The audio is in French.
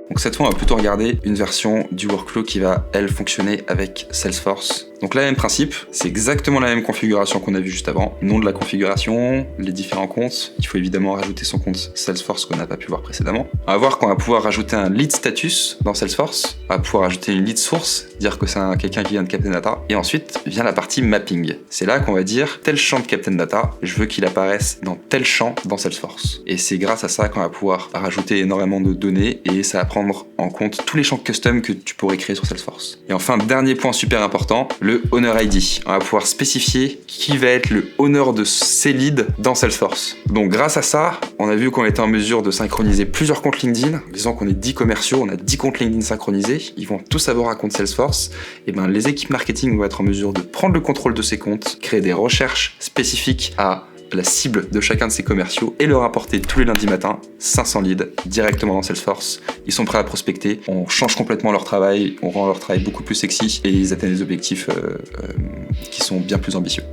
Donc cette fois, on va plutôt regarder une version du workflow qui va, elle, fonctionner avec Salesforce. Donc là, même principe, c'est exactement la même configuration qu'on a vu juste avant. Nom de la configuration, les différents comptes. Il faut évidemment rajouter son compte Salesforce qu'on n'a pas pu voir précédemment. On va voir qu'on va pouvoir rajouter un lead status dans Salesforce. On va pouvoir ajouter une lead source, dire que c'est quelqu'un qui vient de Captain Data. Et ensuite vient la partie mapping. C'est là qu'on va dire tel champ de Captain Data, je veux qu'il apparaisse dans tel champ dans Salesforce. Et c'est grâce à ça qu'on va pouvoir rajouter énormément de données et ça va prendre en compte tous les champs custom que tu pourrais créer sur Salesforce. Et enfin, dernier point super important, le Owner ID. On va pouvoir spécifier qui va être le owner de ces leads dans Salesforce. Donc grâce à ça, on a vu qu'on était en mesure de synchroniser plusieurs comptes LinkedIn. Disons qu'on est 10 commerciaux, on a 10 comptes LinkedIn synchronisés, ils vont tous avoir un compte Salesforce. Et ben les équipes marketing vont être en mesure de prendre le contrôle de ces comptes, créer des recherches spécifiques à la cible de chacun de ces commerciaux et leur apporter tous les lundis matins 500 leads directement dans Salesforce. Ils sont prêts à prospecter, on change complètement leur travail, on rend leur travail beaucoup plus sexy et ils atteignent des objectifs qui sont bien plus ambitieux.